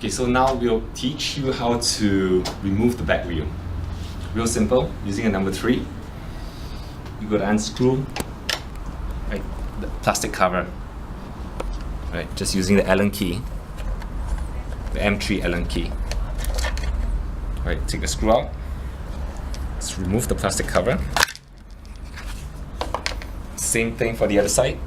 Okay, so now we'll teach you how to remove the back wheel. Real simple, using a number 3. You go to unscrew, right, the plastic cover. Right, just using the Allen key, the M3 Allen key. Right, take the screw out. Let's remove the plastic cover. Same thing for the other side.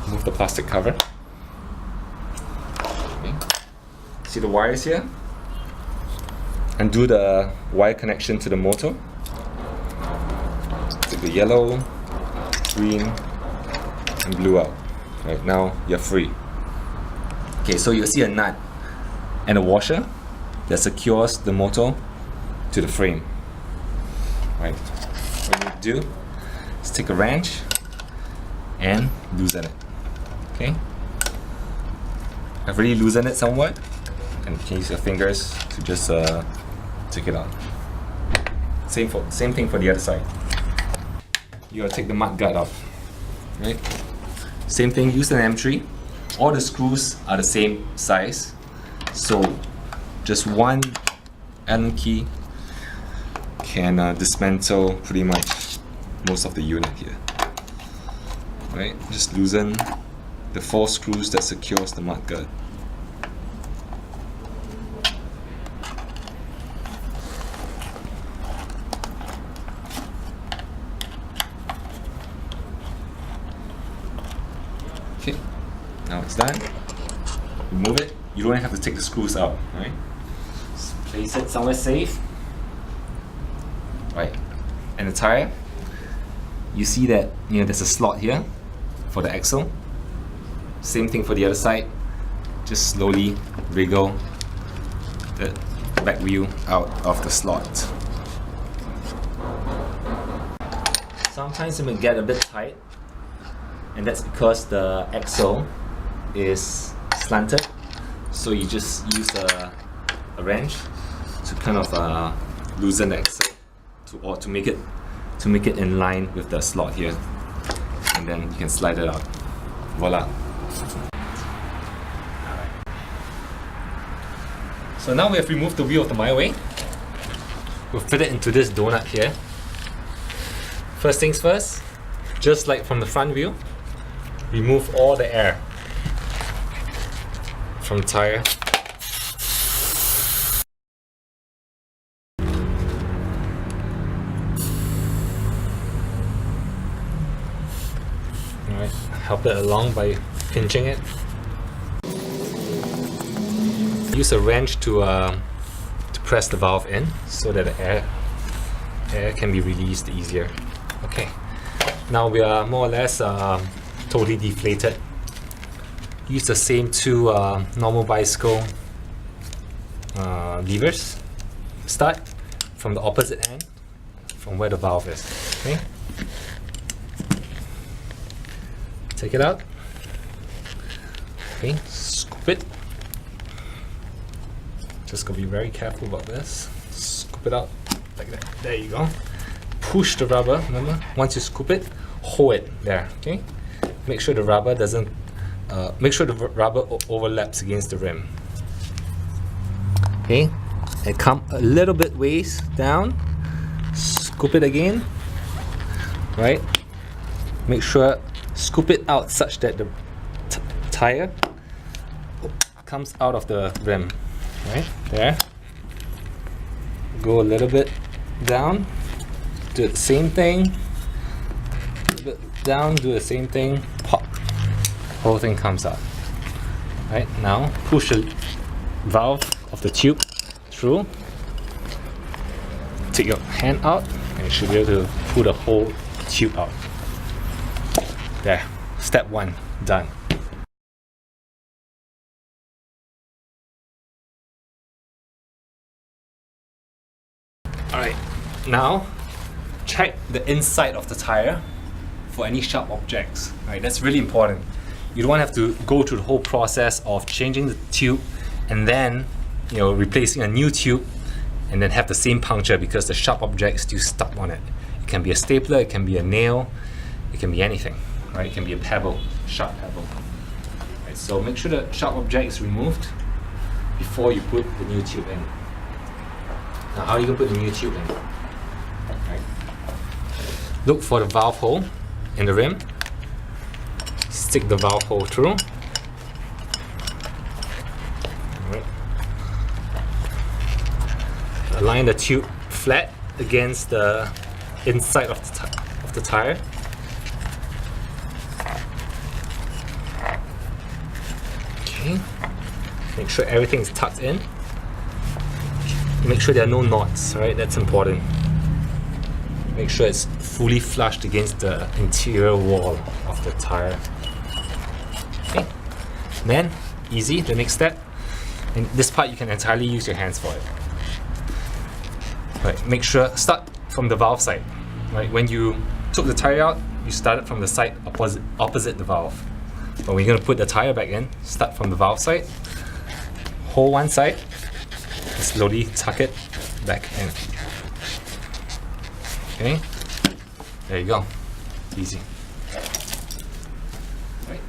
Remove the plastic cover. Okay. See the wires here? Undo the wire connection to the motor. Take the yellow, green, and blue out. Right, now you're free. Okay, so you'll see a nut and a washer that secures the motor to the frame. Right, what you need to do is take a wrench and loosen it. Okay, I've already loosened it somewhat, and you can use your fingers to just take it out. Same thing for the other side. You gotta take the mud guard off. Right, same thing. Use an M3. All the screws are the same size, so just one Allen key can dismantle pretty much most of the unit here. Right, just loosen the 4 screws that secures the mud guard. Okay, now it's done. Remove it. You don't have to take the screws out, right? Just place it somewhere safe. Right, and the tire. You see that there's a slot here for the axle. Same thing for the other side. Just slowly wriggle the back wheel out of the slot. Sometimes it may get a bit tight, and that's because the axle is slanted. So you just use a wrench to kind of loosen the axle to make it in line with the slot here, and then you can slide it out. Voila. Alright. So now we have removed the wheel of the My Way. We'll fit it into this donut here. First things first, just like from the front wheel, remove all the air from the tire. Alright, help it along by pinching it. Use a wrench to press the valve in so that the air can be released easier. Okay, now we are more or less totally deflated. Use the same 2 normal bicycle levers. Start from the opposite end, from where the valve is. Okay, take it out. Okay, scoop it. Just gotta be very careful about this. Scoop it out like that. There you go. Push the rubber. Remember, once you scoop it, hold it there. Okay, make sure the rubber doesn't. Make sure the rubber overlaps against the rim. Okay, and come a little bit ways down. Scoop it again. Right. Make sure scoop it out such that the tire comes out of the rim. Right there. Go a little bit down. Do the same thing. A little bit down. Do the same thing. Pop. Whole thing comes out. Right now, push the valve of the tube through. Take your hand out, and you should be able to pull the whole tube out. There. Step 1 done. Alright, now check the inside of the tire for any sharp objects. Right, that's really important. You don't want to have to go through the whole process of changing the tube and then replacing a new tube and then have the same puncture because the sharp object is still stuck on it. It can be a stapler, it can be a nail, It can be anything, right? It can be a pebble, sharp pebble. Right, so make sure the sharp object is removed before you put the new tube in. Now, how are you going to put the new tube in? Right. Look for the valve hole in the rim. Stick the valve hole through. Right. Align the tube flat against the inside of the tire. Okay. Make sure everything is tucked in. Make sure there are no knots, right? That's important. Make sure it's fully flushed against the interior wall of the tire. Okay. Then, easy, the next step. And this part you can entirely use your hands for it. Right, make sure, start from the valve side. Right, when you took the tire out, you started from the side opposite the valve. But when you're going to put the tire back in, start from the valve side, hold one side, and slowly tuck it back in. Okay, there you go, easy. Right.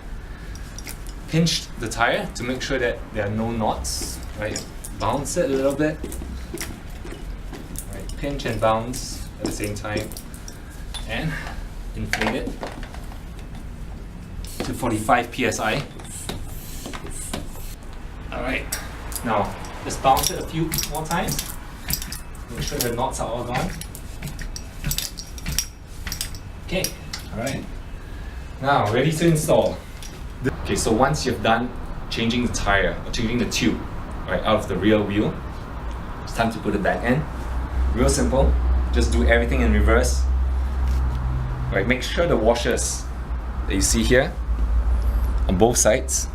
Pinch the tire to make sure that there are no knots. Right, bounce it a little bit. Right, pinch and bounce at the same time, and inflate it to 45 psi. All right, now just bounce it a few more times. Make sure the knots are all gone. Okay, all right. Now, ready to install. Okay, so once you've done changing the tire, or changing the tube, right, out of the rear wheel, it's time to put it back in. Real simple, just do everything in reverse. Right, make sure the washers that you see here, on both sides,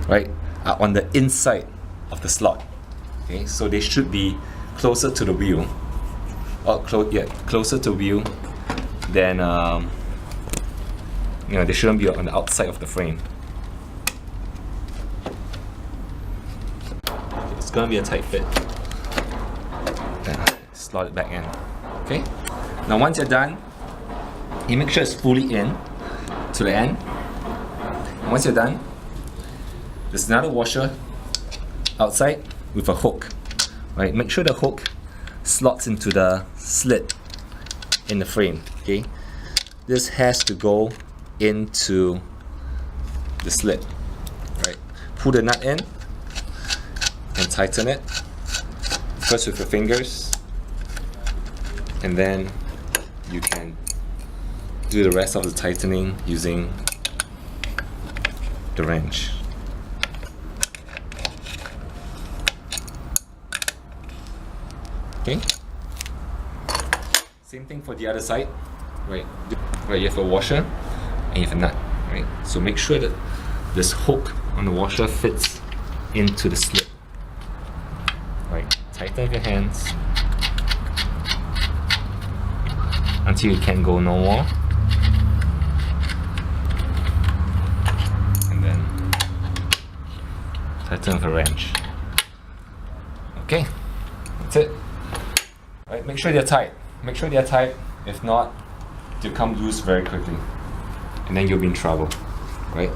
right, are on the inside of the slot. Okay, so they should be closer to the wheel, or closer to the wheel than they shouldn't be on the outside of the frame. Okay, it's gonna be a tight fit. Then slot it back in. Okay. Now once you're done, you make sure it's fully in to the end. And once you're done, there's another washer outside with a hook. Right. Make sure the hook slots into the slit in the frame. Okay, this has to go into the slit. Right, pull the nut in and tighten it first with your fingers, and then you can do the rest of the tightening using the wrench. Okay. Same thing for the other side, right? Right, you have a washer and you have a nut, right? So make sure that this hook on the washer fits into the slit. Right, tighten your hands until you can't go no more, and then tighten with a wrench. Okay, that's it. Right, make sure they're tight. Make sure they're tight. If not, they'll come loose very quickly, and then you'll be in trouble, right?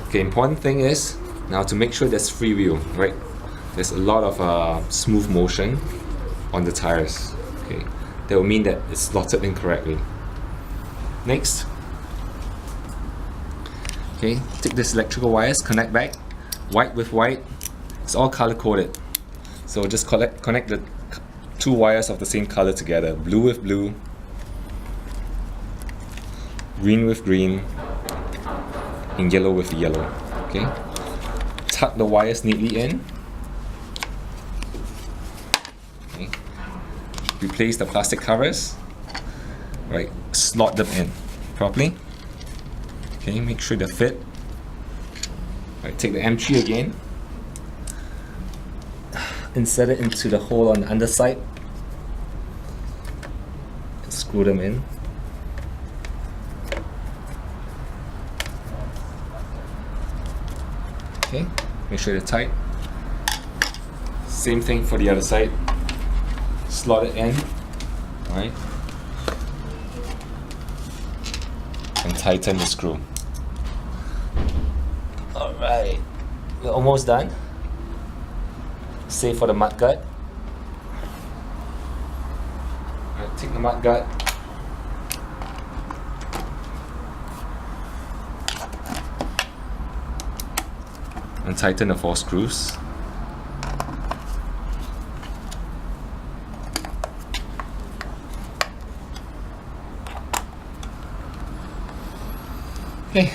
Okay, important thing is now to make sure there's free wheel, right? There's a lot of smooth motion on the tires. Okay, that will mean that it's slotted incorrectly. Next, okay, take this electrical wires, connect back, white with white. It's all color coded, so just connect the two wires of the same color together, blue with blue, green with green, and yellow with yellow. Okay, tuck the wires neatly in. Okay, replace the plastic covers. Right, slot them in properly. Okay, make sure they fit. Right, take the M3 again, insert it into the hole on the underside, and screw them in. Okay, make sure they're tight. Same thing for the other side. Slot it in, right? and tighten the screw. Alright, we're almost done. Save for the mudguard. Take the mudguard. And tighten the 4 screws. Okay,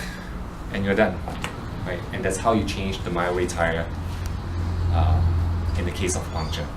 and you're done. Right, and that's how you change the Mile Way tire in the case of puncture.